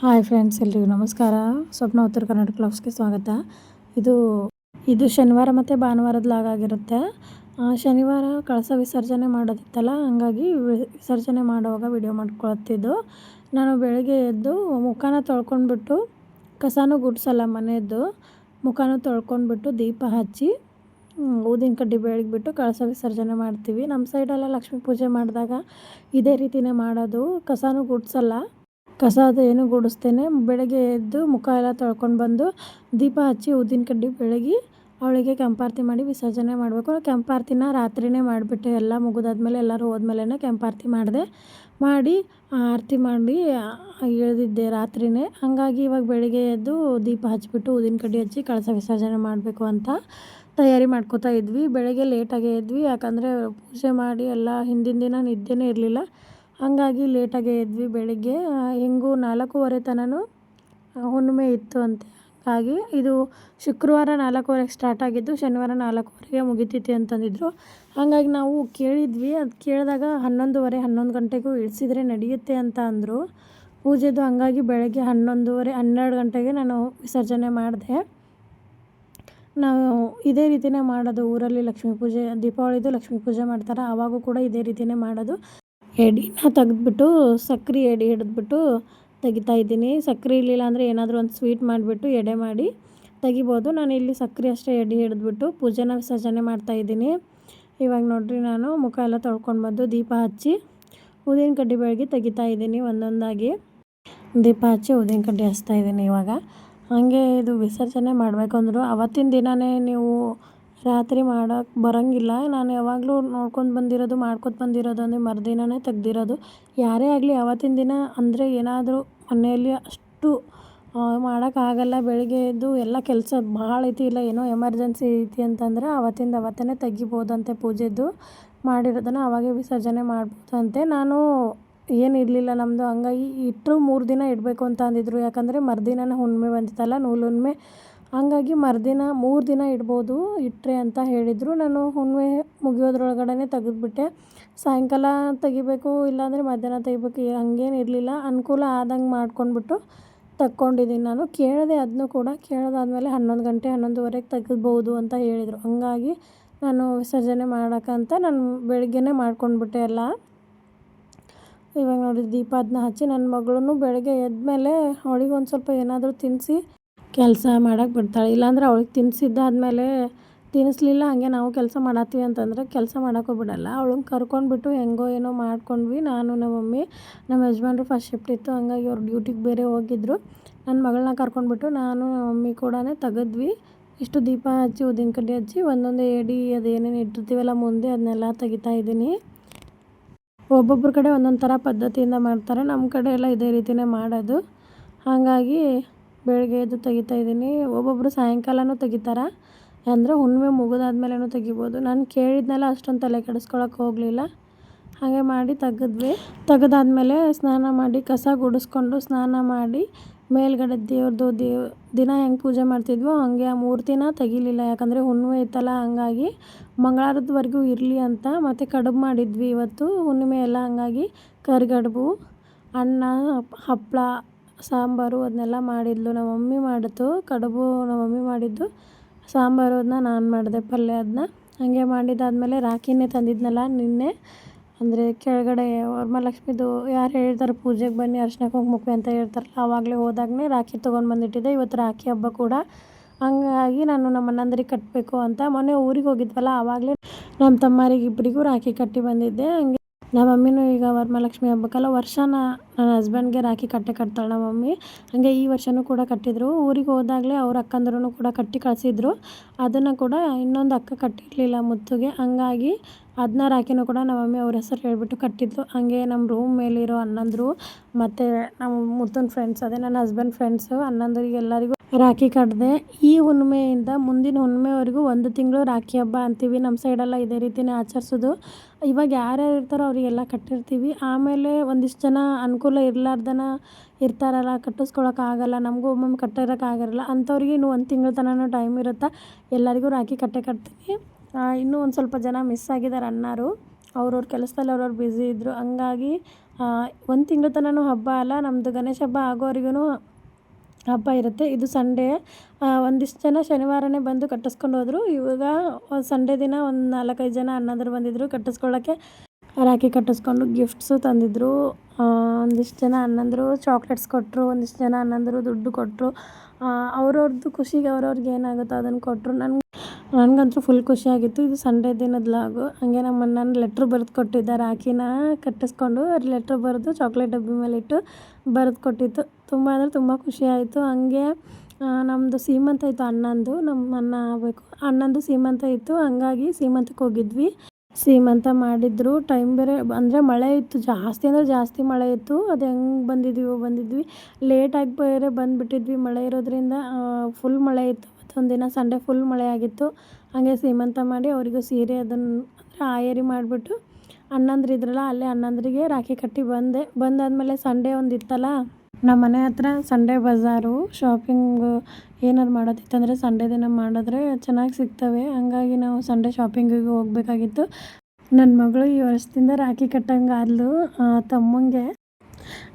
Hi friends, ಎಲ್ರಿಗೂ ನಮಸ್ಕಾರ. ಸ್ವಪ್ನ ಉತ್ತರ ಕರ್ನಾಟಕ ವ್ಲಾಗ್ಸ್ಗೆ ಸ್ವಾಗತ. ಇದು ಇದು ಶನಿವಾರ ಮತ್ತು ಭಾನುವಾರದ ಲಾಗ್ ಆಗಿರುತ್ತೆ. ಶನಿವಾರ ಕಳಸ ವಿಸರ್ಜನೆ ಮಾಡೋದಿತ್ತಲ್ಲ, ಹಂಗಾಗಿ ವಿಸರ್ಜನೆ ಮಾಡುವಾಗ ವಿಡಿಯೋ ಮಾಡ್ಕೊಳ್ತಿದ್ದು. ನಾನು ಬೆಳಗ್ಗೆ ಎದ್ದು ಮುಖನ ತೊಳ್ಕೊಂಡ್ಬಿಟ್ಟು, ಕಸನೂ ಗುಡಿಸಲ್ಲ ಮನೆಯದ್ದು, ಮುಖನೂ ತೊಳ್ಕೊಂಡ್ಬಿಟ್ಟು ದೀಪ ಹಚ್ಚಿ ಊದಿನ ಕಡ್ಡಿ ಬೆಳಗ್ಬಿಟ್ಟು ಕಳಸ ವಿಸರ್ಜನೆ ಮಾಡ್ತೀವಿ. ನಮ್ಮ ಸೈಡೆಲ್ಲ ಲಕ್ಷ್ಮೀ ಪೂಜೆ ಮಾಡಿದಾಗ ಇದೇ ರೀತಿಯೇ ಮಾಡೋದು. ಕಸನೂ ಗುಡಿಸಲ್ಲ, ಕಸ ಏನು ಗುಡಿಸ್ತೇನೆ. ಬೆಳಗ್ಗೆ ಎದ್ದು ಮುಖ ಎಲ್ಲ ತೊಳ್ಕೊಂಡು ಬಂದು ದೀಪ ಹಚ್ಚಿ ಊದಿನ ಕಡ್ಡಿ ಬೆಳಗಿ ಅವಳಿಗೆ ಕೆಂಪಾರತಿ ಮಾಡಿ ವಿಸರ್ಜನೆ ಮಾಡಬೇಕು. ಕೆಂಪಾರತಿನ ರಾತ್ರಿನೇ ಮಾಡಿಬಿಟ್ಟೆ, ಎಲ್ಲ ಮುಗಿದಾದ್ಮೇಲೆ ಎಲ್ಲರೂ ಹೋದ್ಮೇಲೆ ಕೆಂಪಾರತಿ ಮಾಡಿ ಆರತಿ ಮಾಡಿ ಇಳಿದಿದ್ದೆ ರಾತ್ರಿನೇ. ಹಾಗಾಗಿ ಇವಾಗ ಬೆಳಗ್ಗೆ ಎದ್ದು ದೀಪ ಹಚ್ಬಿಟ್ಟು ಊದಿನ ಕಡ್ಡಿ ಹಚ್ಚಿ ಕಳಸ ವಿಸರ್ಜನೆ ಮಾಡಬೇಕು ಅಂತ ತಯಾರಿ ಮಾಡ್ಕೋತಾ ಇದ್ವಿ. ಬೆಳಗ್ಗೆ ಲೇಟಾಗೇ ಎದ್ವಿ, ಯಾಕಂದರೆ ಪೂಜೆ ಮಾಡಿ ಎಲ್ಲ ಹಿಂದಿನ ದಿನ ನಿದ್ದೆನೇ ಇರಲಿಲ್ಲ. ಹಾಗಾಗಿ ಲೇಟಾಗೇ ಎದ್ವಿ. ಬೆಳಗ್ಗೆ ಹೆಂಗೂ 4:15 ತನಕ ಹುಣ್ಣಿಮೆ ಇತ್ತು ಅಂತೆ. ಹಾಗಾಗಿ ಇದು ಶುಕ್ರವಾರ 4:15ಕ್ಕೆ ಸ್ಟಾರ್ಟ್ ಆಗಿದ್ದು, ಶನಿವಾರ 4:15ಗೆ ಮುಗಿತೈತಿ ಅಂತಂದಿದ್ರು. ಹಾಗಾಗಿ ನಾವು ಕೇಳಿದ್ವಿ. ಅದು ಕೇಳಿದಾಗ 11 ಗಂಟೆಗೂ ಇಳಿಸಿದ್ರೆ ನಡೆಯುತ್ತೆ ಅಂತ ಅಂದರು ಪೂಜೆದು. ಹಾಗಾಗಿ ಬೆಳಗ್ಗೆ 12 ಗಂಟೆಗೆ ನಾನು ವಿಸರ್ಜನೆ ಮಾಡಿದೆ. ನಾವು ಇದೇ ರೀತಿಯೇ ಮಾಡೋದು ಊರಲ್ಲಿ. ಲಕ್ಷ್ಮೀ ಪೂಜೆ, ದೀಪಾವಳಿದು ಲಕ್ಷ್ಮೀ ಪೂಜೆ ಮಾಡ್ತಾರೆ, ಆವಾಗೂ ಕೂಡ ಇದೇ ರೀತಿಯೇ ಮಾಡೋದು. ಎಡಿನ ತೆಗೆದ್ಬಿಟ್ಟು ಸಕ್ಕರೆ ಎಡೆ ಹಿಡಿದ್ಬಿಟ್ಟು ತೆಗಿತಾ ಇದ್ದೀನಿ. ಸಕ್ಕರೆ ಇರಲಿಲ್ಲ ಅಂದರೆ ಏನಾದರೂ ಒಂದು ಸ್ವೀಟ್ ಮಾಡಿಬಿಟ್ಟು ಎಡೆ ಮಾಡಿ ತೆಗಿಬೋದು. ನಾನು ಇಲ್ಲಿ ಸಕ್ಕರೆ ಅಷ್ಟೇ ಎಡೆ ಹಿಡಿದ್ಬಿಟ್ಟು ಪೂಜೆನ ವಿಸರ್ಜನೆ ಮಾಡ್ತಾಯಿದ್ದೀನಿ. ಇವಾಗ ನೋಡಿರಿ, ನಾನು ಮುಖ ಎಲ್ಲ ತೊಳ್ಕೊಂಡು ಬಂದು ದೀಪ ಹಚ್ಚಿ ಊದಿನ ಕಡ್ಡಿ ಬೆಳಗ್ಗೆ ತೆಗಿತಾ ಇದ್ದೀನಿ. ಒಂದೊಂದಾಗಿ ದೀಪ ಹಚ್ಚಿ ಊದಿನ ಕಡ್ಡಿ ಹಚ್ತಾ ಇದ್ದೀನಿ. ಇವಾಗ ಹಾಗೆ ಇದು ವಿಸರ್ಜನೆ ಮಾಡಬೇಕು ಅಂದರು. ಅವತ್ತಿನ ದಿನವೇ ನೀವು ರಾತ್ರಿ ಮಾಡೋಕ್ಕೆ ಬರೋಂಗಿಲ್ಲ. ನಾನು ಯಾವಾಗಲೂ ನೋಡ್ಕೊಂಡು ಬಂದಿರೋದು, ಮಾಡ್ಕೊತ ಬಂದಿರೋದು ಅಂದರೆ ಮರುದಿನವೇ ತೆಗ್ದಿರೋದು. ಯಾರೇ ಆಗಲಿ ಅವತ್ತಿನ ದಿನ ಅಂದರೆ ಏನಾದರೂ ಮನೆಯಲ್ಲಿ ಅಷ್ಟು ಮಾಡೋಕ್ಕಾಗಲ್ಲ. ಬೆಳಗ್ಗೆ ಎದ್ದು ಎಲ್ಲ ಕೆಲಸ ಭಾಳ ಐತಿ, ಇಲ್ಲ ಏನೋ ಎಮರ್ಜೆನ್ಸಿ ಐತಿ ಅಂತಂದರೆ ಅವತ್ತೇ ತೆಗಿಬೋದಂತೆ. ಪೂಜೆದು ಮಾಡಿರೋದನ್ನು ಅವಾಗೇ ವಿಸರ್ಜನೆ ಮಾಡ್ಬೋದಂತೆ. ನಾನು ಏನಿರಲಿಲ್ಲ ನಮ್ಮದು, ಹಂಗಾಗಿ ಇಟ್ಟರು 3 ದಿನ ಇಡಬೇಕು ಅಂತ ಅಂದಿದ್ರು. ಯಾಕಂದರೆ ಮರುದಿನನೇ ಹುಣ್ಣಿಮೆ ಬಂದಿತ್ತಲ್ಲ, ನೂಲು ಹುಣ್ಣಿಮೆ. ಹಂಗಾಗಿ ಮರುದಿನ 3 ದಿನ ಇಡ್ಬೋದು ಇಟ್ಟರೆ ಅಂತ ಹೇಳಿದರು. ನಾನು ಹುಣ್ಣಿಮೆ ಮುಗಿಯೋದ್ರೊಳಗಡೆ ತೆಗೆದುಬಿಟ್ಟೆ. ಸಾಯಂಕಾಲ ತೆಗಿಬೇಕು, ಇಲ್ಲಾಂದರೆ ಮಧ್ಯಾಹ್ನ ತೆಗಿಬೇಕು, ಹಂಗೇನು ಇರಲಿಲ್ಲ. ಅನುಕೂಲ ಆದಂಗೆ ಮಾಡ್ಕೊಂಡ್ಬಿಟ್ಟು ತಕ್ಕೊಂಡಿದ್ದೀನಿ. ನಾನು ಕೇಳಿದೆ, ಅದನ್ನು ಕೂಡ ಕೇಳೋದಾದ್ಮೇಲೆ 11 ಗಂಟೆ 11:15ಕ್ಕೆ ತೆಗಿಬೋದು ಅಂತ ಹೇಳಿದರು. ಹಂಗಾಗಿ ನಾನು ವಿಸರ್ಜನೆ ಮಾಡೋಕ್ಕಂತ ನಾನು ಬೆಳಗ್ಗೆನೇ ಮಾಡ್ಕೊಂಡ್ಬಿಟ್ಟೆ ಎಲ್ಲ. ಇವಾಗ ನೋಡಿ ದೀಪ ಅದನ್ನ ಹಚ್ಚಿ, ನನ್ನ ಮಗಳೂ ಬೆಳಗ್ಗೆ ಎದ್ಮೇಲೆ ಅವಳಿಗೆ ಒಂದು ಸ್ವಲ್ಪ ಏನಾದರೂ ತಿನ್ನಿಸಿ ಕೆಲಸ ಮಾಡೋಕ್ಕೆ ಬಿಡ್ತಾಳೆ. ಇಲ್ಲಾಂದರೆ ಅವಳಿಗೆ ತಿನ್ನಿಸಿದ್ದಾದ್ಮೇಲೆ ತಿನ್ನಿಸ್ಲಿಲ್ಲ ಹಾಗೆ ನಾವು ಕೆಲಸ ಮಾಡತ್ತೀವಿ ಅಂತಂದರೆ ಕೆಲಸ ಮಾಡೋಕ್ಕೂ ಬಿಡಲ್ಲ. ಅವಳನ್ನ ಕರ್ಕೊಂಡ್ಬಿಟ್ಟು ಹೆಂಗೋ ಏನೋ ಮಾಡ್ಕೊಂಡ್ವಿ. ನಾನು ನಮ್ಮ ಮಮ್ಮಿ, ನಮ್ಮ ಯಜಮಾನ್ರು ಫಸ್ಟ್ ಶಿಫ್ಟ್ ಇತ್ತು, ಹಂಗಾಗಿ ಅವ್ರು ಡ್ಯೂಟಿಗೆ ಬೇರೆ ಹೋಗಿದ್ರು. ನನ್ನ ಮಗಳನ್ನ ಕರ್ಕೊಂಡ್ಬಿಟ್ಟು ನಾನು ನಮ್ಮ ಮಮ್ಮಿ ಕೂಡ ತೆಗೆದ್ವಿ. ಇಷ್ಟು ದೀಪ ಹಚ್ಚಿ ಊದಿನ ಕಡ್ಡಿ ಹಚ್ಚಿ ಒಂದೊಂದೇ ಎಡೆ ಅದೇನೇನು ಇಟ್ಟಿರ್ತೀವಲ್ಲ ಮುಂದೆ ಅದನ್ನೆಲ್ಲ ತೆಗಿತಾ ಇದ್ದೀನಿ. ಒಬ್ಬೊಬ್ಬರ ಕಡೆ ಒಂದೊಂದು ಥರ ಪದ್ಧತಿಯಿಂದ ಮಾಡ್ತಾರೆ, ನಮ್ಮ ಕಡೆ ಎಲ್ಲ ಇದೇ ರೀತಿಯೇ ಮಾಡೋದು. ಹಾಗಾಗಿ ಬೆಳಗ್ಗೆ ಎದ್ದು ತೆಗಿತಾ ಇದ್ದೀನಿ. ಒಬ್ಬೊಬ್ಬರು ಸಾಯಂಕಾಲನೂ ತೆಗಿತಾರೆ, ಅಂದರೆ ಹುಣ್ಣಿಮೆ ಮುಗಿದಾದ್ಮೇಲೆನೂ ತೆಗಿಬೋದು. ನಾನು ಕೇಳಿದ್ನೆಲ್ಲ ಅಷ್ಟೊಂದು ತಲೆ ಕೆಡಿಸ್ಕೊಳಕ್ಕೆ ಹೋಗಲಿಲ್ಲ. ಹಾಗೆ ಮಾಡಿ ತೆಗೆದಾದ್ಮೇಲೆ ಸ್ನಾನ ಮಾಡಿ ಕಸ ಗುಡಿಸ್ಕೊಂಡು ಸ್ನಾನ ಮಾಡಿ ಮೇಲ್ಗಡೆ ದೇವ್ರದ್ದು ದಿನ ಹೆಂಗೆ ಪೂಜೆ ಮಾಡ್ತಿದ್ವೋ ಹಾಗೆ ಆ ಮೂರ್ತಿನ ತೆಗಿಲಿಲ್ಲ. ಯಾಕಂದರೆ ಹುಣ್ಣಿಮೆ ಇತ್ತಲ್ಲ, ಹಂಗಾಗಿ ಮಂಗಳವಾರದವರೆಗೂ ಇರಲಿ ಅಂತ. ಮತ್ತು ಕಡುಬು ಮಾಡಿದ್ವಿ ಇವತ್ತು ಹುಣ್ಣಿಮೆ ಎಲ್ಲ, ಹಂಗಾಗಿ ಕರಿಗಡುಬು, ಅನ್ನ, ಹಪ್ಪಳ, ಸಾಂಬಾರು ಅದನ್ನೆಲ್ಲ ಮಾಡಿದ್ಲು ನಮ್ಮ ಮಮ್ಮಿ. ಮಾಡಿತು ಕಡುಬು ನಮ್ಮ ಮಮ್ಮಿ ಮಾಡಿದ್ದು, ಸಾಂಬಾರು ಅದನ್ನ ನಾನು ಮಾಡಿದೆ, ಪಲ್ಯ ಅದನ್ನ. ಹಾಗೆ ಮಾಡಿದ್ದಾದಮೇಲೆ ರಾಖಿನೇ ತಂದಿದ್ನಲ್ಲ ನಿನ್ನೆ, ಅಂದರೆ ಕೆಳಗಡೆ ವರಮಹಾಲಕ್ಷ್ಮಿದು ಯಾರು ಹೇಳ್ತಾರೆ ಪೂಜೆಗೆ ಬನ್ನಿ ಅರಿಶಿನ ಕುಂಕುಮಕ್ಕೆ ಅಂತ ಹೇಳ್ತಾರಲ್ಲ, ಆವಾಗಲೇ ಹೋದಾಗಲೇ ರಾಖಿ ತೊಗೊಂಡು ಬಂದಿಟ್ಟಿದ್ದೆ. ಇವತ್ತು ರಾಖಿ ಹಬ್ಬ ಕೂಡ, ಹಂಗಾಗಿ ನಾನು ನಮ್ಮ ಅಣ್ಣಂದಿರಿಗೆ ಕಟ್ಟಬೇಕು ಅಂತ ಮೊನ್ನೆ ಊರಿಗೆ ಹೋಗಿದ್ವಲ್ಲ, ಆವಾಗಲೇ ನಮ್ಮ ತಮ್ಮರಿಗೆ ಇಬ್ಬರಿಗೂ ರಾಖಿ ಕಟ್ಟಿ ಬಂದಿದ್ದೆ. ಹಂಗೆ ನಮ್ಮ ಮಮ್ಮಿನೂ ಈಗ ವರಮಹಾಲಕ್ಷ್ಮಿ ಹಬ್ಬಕ್ಕೆಲ್ಲ ವರ್ಷ ನನ್ನ ಹಸ್ಬೆಂಡ್ಗೆ ರಾಖಿ ಕಟ್ತಾಳೆ ನಮ್ಮ ಮಮ್ಮಿ. ಹಾಗೆ ಈ ವರ್ಷವೂ ಕೂಡ ಕಟ್ಟಿದ್ರು. ಊರಿಗೆ ಹೋದಾಗಲೇ ಅವ್ರ ಅಕ್ಕಂದ್ರೂ ಕೂಡ ಕಟ್ಟಿ ಕಳಿಸಿದ್ರು. ಅದನ್ನು ಕೂಡ ಇನ್ನೊಂದು ಅಕ್ಕ ಕಟ್ಟಿರಲಿಲ್ಲ ಮುತ್ತುಗೆ, ಹಂಗಾಗಿ ಅದನ್ನ ರಾಖಿನೂ ಕೂಡ ನಮ್ಮ ಮಮ್ಮಿ ಅವ್ರ ಹೆಸರು ಹೇಳಿಬಿಟ್ಟು ಕಟ್ಟಿದ್ಲು. ಹಾಗೆ ನಮ್ಮ ರೂಮ್ ಮೇಲಿರೋ ಅಣ್ಣಂದರು ಮತ್ತು ನಮ್ಮ ಮುತ್ತನ ಫ್ರೆಂಡ್ಸ್, ಅದೇ ನನ್ನ ಹಸ್ಬೆಂಡ್ ಫ್ರೆಂಡ್ಸು, ಅಣ್ಣಂದರಿಗೆ ಎಲ್ಲರಿಗೂ ರಾಖಿ ಕಟ್ಟಿದೆ. ಈ ಹುಣ್ಣಿಮೆಯಿಂದ ಮುಂದಿನ ಹುಣ್ಣಿಮೆವರೆಗೂ 1 ತಿಂಗಳು ರಾಖಿ ಹಬ್ಬ ಅಂತೀವಿ. ನಮ್ಮ ಸೈಡೆಲ್ಲ ಇದೇ ರೀತಿಯೇ ಆಚರಿಸೋದು. ಇವಾಗ ಯಾರ್ಯಾರು ಇರ್ತಾರೋ ಅವರಿಗೆಲ್ಲ ಕಟ್ಟಿರ್ತೀವಿ. ಆಮೇಲೆ ಒಂದಿಷ್ಟು ಜನ ಅನುಕೂಲ ಇರಲಾರ್ದನ ಇರ್ತಾರಲ್ಲ, ಕಟ್ಟಿಸ್ಕೊಳಕ್ಕಾಗಲ್ಲ, ನಮಗೂ ಒಮ್ಮೊಮ್ಮೆ ಕಟ್ಟಿರೋಕ್ಕಾಗಿರಲ್ಲ, ಅಂಥವ್ರಿಗೆ ಇನ್ನೂ 1 ತಿಂಗಳ ತನಕ ಟೈಮ್ ಇರುತ್ತೆ. ಎಲ್ಲರಿಗೂ ರಾಖಿ ಕಟ್ತೀನಿ. ಇನ್ನೂ ಒಂದು ಸ್ವಲ್ಪ ಜನ ಮಿಸ್ ಆಗಿದ್ದಾರೆ ಅಣ್ಣಾರು, ಅವ್ರವ್ರ ಕೆಲಸದಲ್ಲಿ ಅವ್ರವ್ರು ಬ್ಯುಸಿ ಇದ್ದರು. ಹಂಗಾಗಿ 1 ತಿಂಗ್ಳು ತನಕ ಹಬ್ಬ ಅಲ್ಲ, ನಮ್ಮದು ಗಣೇಶ ಹಬ್ಬ ಆಗೋವರೆಗೂ ಹಬ್ಬ ಇರುತ್ತೆ. ಇದು ಸಂಡೇ. ಒಂದಿಷ್ಟು ಜನ ಶನಿವಾರನೇ ಬಂದು ಕಟ್ಟಿಸ್ಕೊಂಡು ಹೋದರು. ಇವಾಗ ಸಂಡೇ ದಿನ ಒಂದು 4-5 ಜನ ಅಣ್ಣಂದಿರು ಬಂದಿದ್ದರು ಕಟ್ಟಿಸ್ಕೊಳ್ಳೋಕ್ಕೆ. ರಾಖಿ ಕಟ್ಟಿಸ್ಕೊಂಡು ಗಿಫ್ಟ್ಸು ತಂದಿದ್ದರು. ಒಂದಿಷ್ಟು ಜನ ಅಣ್ಣಂದಿರು ಚಾಕ್ಲೇಟ್ಸ್ ಕೊಟ್ಟರು, ಒಂದಿಷ್ಟು ಜನ ಅಣ್ಣಂದಿರು ದುಡ್ಡು ಕೊಟ್ಟರು. ಅವ್ರವ್ರದ್ದು ಖುಷಿಗೆ ಅವ್ರವ್ರಿಗೆ ಏನಾಗುತ್ತೋ ಅದನ್ನು ಕೊಟ್ಟರು. ನನಗಂತೂ ಫುಲ್ ಖುಷಿಯಾಗಿತ್ತು. ಇದು ಸಂಡೇ ದಿನದ ಲಾಗು. ಹಾಗೆ ನಮ್ಮ ಅಣ್ಣನ ಲೆಟ್ರ್ ಬರೆದು ಕೊಟ್ಟಿದ್ದ, ರಾಖಿನ ಕಟ್ಟಿಸ್ಕೊಂಡು ಲೆಟ್ರ್ ಬರೆದು ಚಾಕ್ಲೇಟ್ ಡಬ್ಬಿ ಮೇಲೆ ಇಟ್ಟು ಬರೆದು ಕೊಟ್ಟಿತ್ತು. ತುಂಬ ಅಂದರೆ ತುಂಬ ಖುಷಿಯಾಯಿತು. ಹಾಗೆ ನಮ್ಮದು ಸೀಮಂತ ಇತ್ತು ಅಣ್ಣಂದು, ನಮ್ಮ ಅಣ್ಣ ಆಗಬೇಕು, ಅಣ್ಣಂದು ಸೀಮಂತ ಇತ್ತು. ಹಂಗಾಗಿ ಸೀಮಂತಕ್ಕೆ ಹೋಗಿದ್ವಿ. ಸೀಮಂತ ಮಾಡಿದ್ರು. ಟೈಮ್ ಬೇರೆ ಅಂದರೆ ಮಳೆ ಇತ್ತು, ಜಾಸ್ತಿ ಅಂದರೆ ಜಾಸ್ತಿ ಮಳೆ ಇತ್ತು. ಅದು ಹೆಂಗೆ ಬಂದಿದ್ವಿ ಲೇಟಾಗಿ ಬೇರೆ ಬಂದುಬಿಟ್ಟಿದ್ವಿ. ಮಳೆ ಇರೋದ್ರಿಂದ ಫುಲ್ ಮಳೆ ಇತ್ತು. ಒಂದಿನ ಸಂಡೇ ಫುಲ್ ಮಳೆ ಆಗಿತ್ತು. ಹಾಗೆ ಸೀಮಂತ ಮಾಡಿ ಅವರಿಗೂ ಸೀರೆ ಅದನ್ನು ಅಂದರೆ ಆಯರಿ ಮಾಡಿಬಿಟ್ಟು ಅಣ್ಣಂದ್ರು ಇದ್ರಲ್ಲ ಅಲ್ಲೇ ಅಣ್ಣಂದ್ರಿಗೆ ರಾಖಿ ಕಟ್ಟಿ ಬಂದಾದಮೇಲೆ ಸಂಡೇ ಒಂದು ಇತ್ತಲ್ಲ, ನಮ್ಮ ಮನೆ ಹತ್ರ ಸಂಡೇ ಬಜಾರು, ಶಾಪಿಂಗು ಏನಾರು ಮಾಡೋದಿತ್ತಂದರೆ ಸಂಡೇ ದಿನ ಮಾಡಿದ್ರೆ ಚೆನ್ನಾಗಿ ಸಿಗ್ತವೆ. ಹಂಗಾಗಿ ನಾವು ಸಂಡೇ ಶಾಪಿಂಗಿಗೆ ಹೋಗಬೇಕಾಗಿತ್ತು. ನನ್ನ ಮಗಳು ಈ ವರ್ಷದಿಂದ ರಾಖಿ ಕಟ್ಟಂಗಾದ್ಲು ತಮ್ಮಂಗೆ.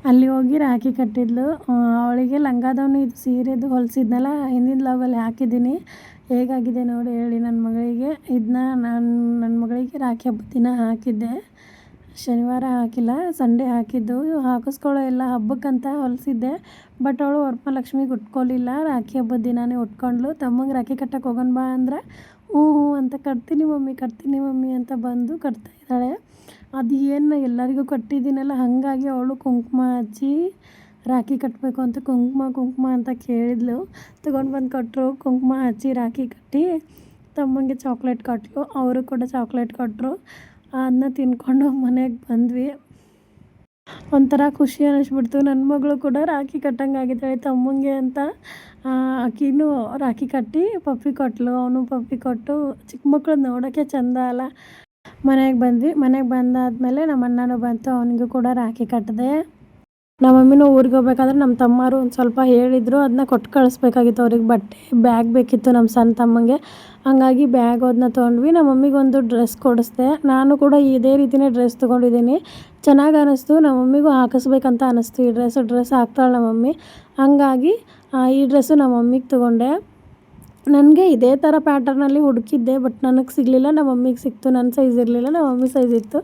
ಅಲ್ಲಿ ಹೋಗಿ ರಾಖಿ ಕಟ್ಟಿದ್ಲು. ಅವಳಿಗೆ ಲಂಗಾದವನು ಇದು ಸೀರೆದು ಹೊಲಿಸಿದ್ನಲ್ಲ, ಹಿಂದಿನ ಲಾಗಲ್ಲಿ ಹಾಕಿದ್ದೀನಿ. ಹೇಗಾಗಿದೆ ನೋಡಿ ಹೇಳಿ ನನ್ನ ಮಗಳಿಗೆ. ಇದನ್ನ ನನ್ನ ಮಗಳಿಗೆ ರಾಖಿ ಹಬ್ಬದ ದಿನ ಹಾಕಿದ್ದೆ. ಶನಿವಾರ ಹಾಕಿಲ್ಲ, ಸಂಡೇ ಹಾಕಿದ್ದು. ಹಾಕಿಸ್ಕೊಳ್ಳೋ ಎಲ್ಲ ಹಬ್ಬಕ್ಕಂತ ಹೊಲಿಸಿದ್ದೆ. ಬಟ್ ಅವಳು ವರಮಹಾಲಕ್ಷ್ಮಿಗೆ ಉಟ್ಕೊಳ್ಳಿಲ್ಲ, ರಾಖಿ ಹಬ್ಬದ ದಿನಾನೇ ಉಟ್ಕೊಂಡ್ಳು. ತಮ್ಮಂಗೆ ರಾಖಿ ಕಟ್ಟಕ್ಕೆ ಹೋಗೋಣ ಬಾ ಅಂದ್ರೆ ಹ್ಞೂ ಅಂತ ಕಟ್ತೀನಿ ಮಮ್ಮಿ ಅಂತ ಬಂದು ಕಟ್ತಾ ಇದ್ದಾಳೆ. ಅದು ಏನು ಎಲ್ಲರಿಗೂ ಕಟ್ಟಿದ್ದೀನಲ್ಲ, ಹಾಗಾಗಿ ಅವಳು ಕುಂಕುಮ ಹಚ್ಚಿ ರಾಖಿ ಕಟ್ಟಬೇಕು ಅಂತ ಕುಂಕುಮ ಅಂತ ಕೇಳಿದ್ಲು. ತೊಗೊಂಡು ಬಂದು ಕೊಟ್ಟರು. ಕುಂಕುಮ ಹಚ್ಚಿ ರಾಖಿ ಕಟ್ಟಿ ತಮ್ಮಂಗೆ ಚಾಕ್ಲೇಟ್ ಕೊಟ್ಟಳು. ಅವರು ಕೂಡ ಚಾಕ್ಲೇಟ್ ಕೊಟ್ಟರು. ಅದನ್ನ ತಿನ್ಕೊಂಡು ಮನೆಗೆ ಬಂದ್ವಿ. ಒಂಥರ ಖುಷಿ ಅನ್ನಿಸ್ಬಿಡ್ತು. ನನ್ನ ಮಗಳು ಕೂಡ ರಾಖಿ ಕಟ್ಟಂಗಾಗಿದ್ದಾಳೆ ತಮ್ಮಂಗೆ ಅಂತ. ಆಕಿನೂ ರಾಖಿ ಕಟ್ಟಿ ಪಪ್ಪಿ ಕೊಟ್ಟಳು, ಅವನು ಪಪ್ಪಿ ಕೊಟ್ಟು. ಚಿಕ್ಕ ಮಕ್ಕಳು ನೋಡೋಕ್ಕೆ ಚೆಂದ ಅಲ್ಲ. ಮನೆಗೆ ಬಂದ್ವಿ. ಮನೆಗೆ ಬಂದಾದಮೇಲೆ ನಮ್ಮ ಅಣ್ಣನೂ ಬಂತು, ಅವನಿಗೂ ಕೂಡ ರಾಖಿ ಕಟ್ಟಿದೆ. ನಮ್ಮ ಮಮ್ಮಿನೂ ಊರಿಗೆ ಹೋಗ್ಬೇಕಾದ್ರೆ ನಮ್ಮ ತಮ್ಮರು ಒಂದು ಸ್ವಲ್ಪ ಹೇಳಿದರು, ಅದನ್ನ ಕೊಟ್ಟು ಕಳಿಸ್ಬೇಕಾಗಿತ್ತು. ಅವ್ರಿಗೆ ಬಟ್ಟೆ ಬ್ಯಾಗ್ ಬೇಕಿತ್ತು ನಮ್ಮ ಸಣ್ಣ ತಮ್ಮಂಗೆ. ಹಂಗಾಗಿ ಬ್ಯಾಗ್ ಅದನ್ನ ತೊಗೊಂಡ್ವಿ. ನಮ್ಮ ಮಮ್ಮಿಗೆ ಒಂದು ಡ್ರೆಸ್ ಕೊಡಿಸ್ದೆ. ನಾನು ಕೂಡ ಇದೇ ರೀತಿಯೇ ಡ್ರೆಸ್ ತೊಗೊಂಡಿದ್ದೀನಿ. ಚೆನ್ನಾಗಿ ಅನ್ನಿಸ್ತು. ನಮ್ಮ ಮಮ್ಮಿಗೂ ಹಾಕಿಸ್ಬೇಕಂತ ಅನ್ನಿಸ್ತು ಈ ಡ್ರೆಸ್ ಹಾಕ್ತಾಳೆ ನಮ್ಮ ಮಮ್ಮಿ. ಹಂಗಾಗಿ ಈ ಡ್ರೆಸ್ಸು ನಮ್ಮ ಮಮ್ಮಿಗೆ ತೊಗೊಂಡೆ. ನನಗೆ ಇದೇ ಥರ ಪ್ಯಾಟರ್ನಲ್ಲಿ ಹುಡುಕಿದ್ದೆ, ಬಟ್ ನನಗೆ ಸಿಗಲಿಲ್ಲ. ನಮ್ಮ ಮಮ್ಮಿಗೆ ಸಿಕ್ತು. ನನ್ನ ಸೈಜ್ ಇರಲಿಲ್ಲ, ನಮ್ಮ ಮಮ್ಮಿ ಸೈಜ್ ಇತ್ತು.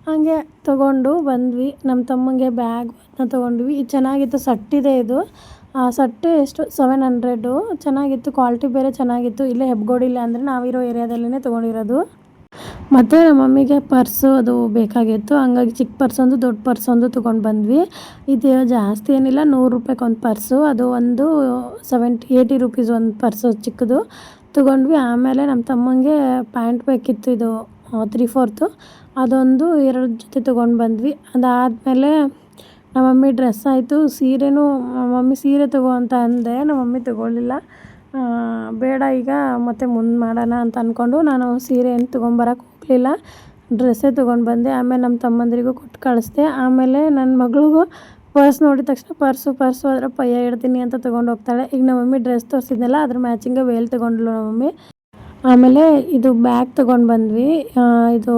ಹಾಗೆ ತೊಗೊಂಡು ಬಂದ್ವಿ. ನಮ್ಮ ತಮ್ಮಂಗೆ ಬ್ಯಾಗ್ ಅದನ್ನ ತೊಗೊಂಡ್ವಿ. ಇದು ಚೆನ್ನಾಗಿತ್ತು, ಸಟ್ಟಿದೆ ಇದು. ಸಟ್ಟೆ ಎಷ್ಟು 700. ಚೆನ್ನಾಗಿತ್ತು, ಕ್ವಾಲಿಟಿ ಬೇರೆ ಚೆನ್ನಾಗಿತ್ತು. ಇಲ್ಲೇ ಹೆಬ್ಗೋಡಿಲ್ಲ ಅಂದರೆ ನಾವಿರೋ ಏರಿಯಾದಲ್ಲೇ ತೊಗೊಂಡಿರೋದು. ಮತ್ತು ನಮ್ಮ ಮಮ್ಮಿಗೆ ಪರ್ಸು ಅದು ಬೇಕಾಗಿತ್ತು. ಹಂಗಾಗಿ ಚಿಕ್ಕ ಪರ್ಸೊಂದು ದೊಡ್ಡ ಪರ್ಸೊಂದು ತೊಗೊಂಡು ಬಂದ್ವಿ. ಇದು ಜಾಸ್ತಿ ಏನಿಲ್ಲ, 100 ರೂಪಾಯಿಗೆ ಒಂದು ಪರ್ಸು. ಅದು ಒಂದು 80 ರೂಪೀಸ್ ಒಂದು ಪರ್ಸು ಚಿಕ್ಕದು ತೊಗೊಂಡ್ವಿ. ಆಮೇಲೆ ನಮ್ಮ ತಮ್ಮಂಗೆ ಪ್ಯಾಂಟ್ ಬೇಕಿತ್ತು, ಇದು 3/4. ಅದೊಂದು 2 ಜೊತೆ ತೊಗೊಂಡು ಬಂದ್ವಿ. ಅದಾದಮೇಲೆ ನಮ್ಮ ಮಮ್ಮಿ ಡ್ರೆಸ್ ಆಯಿತು. ಸೀರೆನೂ ಮಮ್ಮಿ ಸೀರೆ ತೊಗೋ ಅಂತ ಅಂದೆ, ನಮ್ಮ ಮಮ್ಮಿ ತೊಗೊಳ್ಳಿಲ್ಲ. ಬೇಡ ಈಗ ಮತ್ತೆ ಮುಂದೆ ಮಾಡೋಣ ಅಂತ ಅಂದ್ಕೊಂಡು ನಾನು ಸೀರೆ ಏನು ತೊಗೊಂಬರಕ್ಕೆ ಹೋಗಲಿಲ್ಲ, ಡ್ರೆಸ್ಸೇ ತೊಗೊಂಡು ಬಂದೆ. ಆಮೇಲೆ ನಮ್ಮ ತಮ್ಮಂದಿರಿಗೂ ಕೊಟ್ಟು ಕಳಿಸ್ದೆ. ಆಮೇಲೆ ನನ್ನ ಮಗಳಿಗೂ ಪರ್ಸ್ ನೋಡಿದ ತಕ್ಷಣ ಪರ್ಸು ಅದರ ಪಯ್ಯ ಇಡ್ತೀನಿ ಅಂತ ತೊಗೊಂಡು ಹೋಗ್ತಾಳೆ. ಈಗ ನಮ್ಮ ಮಮ್ಮಿ ಡ್ರೆಸ್ ತೋರಿಸಿದ್ನಲ್ಲ, ಅದ್ರ ಮ್ಯಾಚಿಂಗ ವೇಲ್ ತೊಗೊಂಡ್ಲು ನಮ್ಮ ಮಮ್ಮಿ. ಆಮೇಲೆ ಇದು ಬ್ಯಾಗ್ ತೊಗೊಂಡು ಬಂದ್ವಿ. ಇದು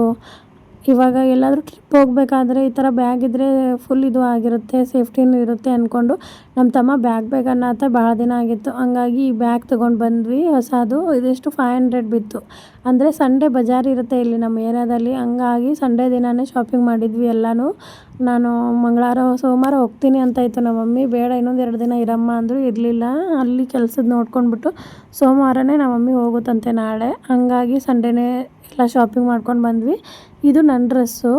ಇವಾಗ ಎಲ್ಲಾದರೂ ಟ್ರಿಪ್ ಹೋಗಬೇಕಾದ್ರೆ ಈ ಥರ ಬ್ಯಾಗ್ ಇದ್ದರೆ ಫುಲ್ ಇದು ಆಗಿರುತ್ತೆ, ಸೇಫ್ಟಿನೂ ಇರುತ್ತೆ ಅಂದ್ಕೊಂಡು ನಮ್ಮ ತಮ್ಮ ಬ್ಯಾಗ್ ಅನ್ನತ್ತ ಭಾಳ ದಿನ ಆಗಿತ್ತು. ಹಂಗಾಗಿ ಈ ಬ್ಯಾಗ್ ತೊಗೊಂಡು ಬಂದ್ವಿ ಹೊಸದು. ಇದೆಷ್ಟು 500 ಬಿತ್ತು. ಅಂದರೆ ಸಂಡೇ ಬಜಾರ್ ಇರುತ್ತೆ ಇಲ್ಲಿ ನಮ್ಮ ಏರಿಯಾದಲ್ಲಿ. ಹಂಗಾಗಿ ಸಂಡೇ ದಿನವೇ ಶಾಪಿಂಗ್ ಮಾಡಿದ್ವಿ ಎಲ್ಲನೂ. ನಾನು ಸೋಮವಾರ ಹೋಗ್ತೀನಿ ಅಂತ ಇತ್ತು ನಮ್ಮ ಮಮ್ಮಿ. ಬೇಡ ಇನ್ನೊಂದು 2 ದಿನ ಇರಮ್ಮ ಅಂದರು, ಇರಲಿಲ್ಲ. ಅಲ್ಲಿ ಕೆಲಸದ ನೋಡ್ಕೊಂಡ್ಬಿಟ್ಟು ಸೋಮವಾರನೇ ನಮ್ಮ ಮಮ್ಮಿ ಹೋಗುತ್ತಂತೆ ನಾಳೆ. ಹಂಗಾಗಿ ಸಂಡೇನೇ ಎಲ್ಲ ಶಾಪಿಂಗ್ ಮಾಡ್ಕೊಂಡು ಬಂದ್ವಿ. ಇದು ನನ್ನ ಡ್ರೆಸ್ಸು.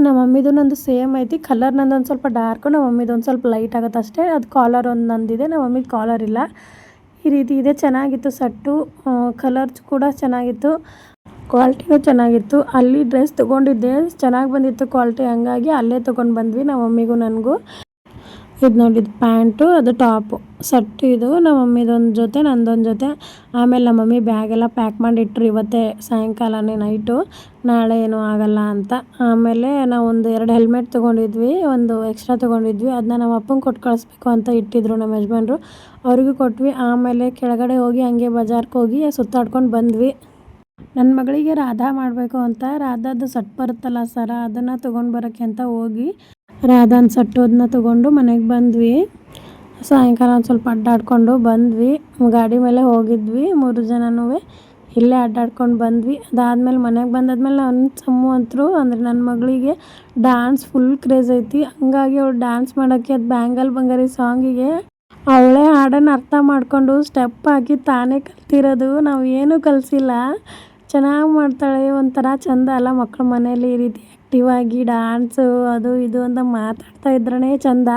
ನಮ್ಮ ಮಮ್ಮಿದು ನಂದು ಸೇಮ್ ಐತಿ. ಕಲರ್ ನಂದು ಒಂದು ಸ್ವಲ್ಪ ಡಾರ್ಕು, ನಮ್ಮ ಮಮ್ಮಿದು ಒಂದು ಸ್ವಲ್ಪ ಲೈಟ್ ಆಗುತ್ತೆ ಅಷ್ಟೇ. ಅದು ಕಾಲರ್ ಒಂದು ನಂದಿದೆ, ನಮ್ಮ ಮಮ್ಮಿದು ಕಾಲರ್ ಇಲ್ಲ. ಈ ರೀತಿ ಇದೆ. ಚೆನ್ನಾಗಿತ್ತು ಸಟ್ಟು. ಕಲರ್ ಕೂಡ ಚೆನ್ನಾಗಿತ್ತು, ಕ್ವಾಲಿಟಿನೂ ಚೆನ್ನಾಗಿತ್ತು. ಅಲ್ಲಿ ಡ್ರೆಸ್ ತೊಗೊಂಡಿದ್ದೆ, ಚೆನ್ನಾಗಿ ಬಂದಿತ್ತು ಕ್ವಾಲಿಟಿ. ಹಂಗಾಗಿ ಅಲ್ಲೇ ತೊಗೊಂಡು ಬಂದ್ವಿ ನಮ್ಮ ಮಮ್ಮಿಗೂ ನನಗೂ. ಇದು ನೋಡಿದ್ದು ಪ್ಯಾಂಟು, ಅದು ಟಾಪು, ಸಟ್ಟು. ಇದು ನಮ್ಮ ಮಮ್ಮಿದೊಂದು ಜೊತೆ, ನಂದೊಂದು ಜೊತೆ. ಆಮೇಲೆ ನಮ್ಮ ಮಮ್ಮಿ ಬ್ಯಾಗೆಲ್ಲ ಪ್ಯಾಕ್ ಮಾಡಿಟ್ರು ಇವತ್ತೇ ಸಾಯಂಕಾಲನೇ ನೈಟು, ನಾಳೆ ಏನೂ ಆಗಲ್ಲ ಅಂತ. ಆಮೇಲೆ ನಾವು ಒಂದು 2 ಹೆಲ್ಮೆಟ್ ತೊಗೊಂಡಿದ್ವಿ, ಒಂದು ಎಕ್ಸ್ಟ್ರಾ ತೊಗೊಂಡಿದ್ವಿ. ಅದನ್ನ ನಮ್ಮ ಅಪ್ಪಂಗೆ ಕೊಟ್ಟು ಕಳಿಸ್ಬೇಕು ಅಂತ ಇಟ್ಟಿದ್ರು ನಮ್ಮ ಯಜಮಾನ್ರು, ಅವ್ರಿಗೂ ಕೊಟ್ವಿ. ಆಮೇಲೆ ಕೆಳಗಡೆ ಹೋಗಿ ಹಂಗೆ ಬಜಾರ್ಗೆ ಹೋಗಿ ಸುತ್ತಾಡ್ಕೊಂಡು ಬಂದ್ವಿ. ನನ್ನ ಮಗಳಿಗೆ ರಾಧಾ ಮಾಡಬೇಕು ಅಂತ ರಾಧಾದು ಸೆಟ್ ಬರುತ್ತಲ್ಲ ಸರ ಅದನ್ನು ತೊಗೊಂಡು ಬರೋಕ್ಕೆ ಅಂತ ಹೋಗಿ ರಾಧಾನ ಸೆಟ್ಟೋದನ್ನ ತೊಗೊಂಡು ಮನೆಗೆ ಬಂದ್ವಿ. ಸಾಯಂಕಾಲ ಒಂದು ಸ್ವಲ್ಪ ಅಡ್ಡಾಡ್ಕೊಂಡು ಬಂದ್ವಿ. ಗಾಡಿ ಮೇಲೆ ಹೋಗಿದ್ವಿ 3 ಜನನೂ. ಇಲ್ಲೇ ಅಡ್ಡಾಡ್ಕೊಂಡು ಬಂದ್ವಿ. ಅದಾದಮೇಲೆ ಮನೆಗೆ ಬಂದಾದ್ಮೇಲೆ ನನ್ನ ಸಮ್ಮು ಅಂತರು ಅಂದರೆ ನನ್ನ ಮಗಳಿಗೆ ಡ್ಯಾನ್ಸ್ ಫುಲ್ ಕ್ರೇಜ್ ಐತಿ. ಹಂಗಾಗಿ ಅವಳು ಡ್ಯಾನ್ಸ್ ಮಾಡೋಕ್ಕೆ ಅದು ಬ್ಯಾಂಗಲ್ ಬಂಗಾರಿ ಸಾಂಗಿಗೆ ಅವಳೇ ಹಾಡನ್ನು ಅರ್ಥ ಮಾಡಿಕೊಂಡು ಸ್ಟೆಪ್ ಹಾಕಿ ತಾನೇ ಕಲ್ತಿರೋದು. ನಾವು ಏನೂ ಕಲಿಸಿಲ್ಲ. ಚೆನ್ನಾಗಿ ಮಾಡ್ತಾಳೆ. ಒಂಥರ ಚೆಂದ ಅಲ್ಲ ಮಕ್ಕಳ ಮನೇಲಿ ಈ ರೀತಿ ಆ್ಯಕ್ಟಿವ್ ಆಗಿ ಡ್ಯಾನ್ಸು ಅದು ಇದು ಅಂತ ಮಾತಾಡ್ತಾ ಇದ್ರೇ ಚೆಂದ.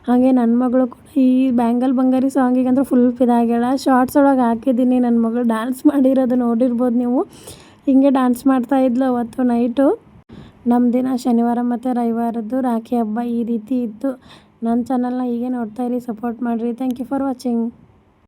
ಹಾಗೆ ನನ್ನ ಮಗಳು ಕೂಡ ಈ ಬ್ಯಾಂಗಲ್ ಬಂಗಾರಿ ಸಾಂಗಿಗಂದ್ರೆ ಫುಲ್ ಫಿದಾಗ್ಯಾಳ. ಶಾರ್ಟ್ಸ್ ಒಳಗೆ ಹಾಕಿದ್ದೀನಿ ನನ್ನ ಮಗಳು ಡ್ಯಾನ್ಸ್ ಮಾಡಿರೋದು ನೋಡಿರ್ಬೋದು ನೀವು. ಹಿಂಗೆ ಡ್ಯಾನ್ಸ್ ಮಾಡ್ತಾಯಿದ್ಲು ಅವತ್ತು ನೈಟು. ನಮ್ಮ ದಿನ ಶನಿವಾರ ಮತ್ತು ರವಿವಾರದ್ದು ರಾಖಿ ಹಬ್ಬ ಈ ರೀತಿ ಇತ್ತು. ನನ್ನ ಚಾನಲ್ನ ಹೀಗೆ ನೋಡ್ತಾಯಿರಿ, ಸಪೋರ್ಟ್ ಮಾಡಿರಿ. Thank you for watching.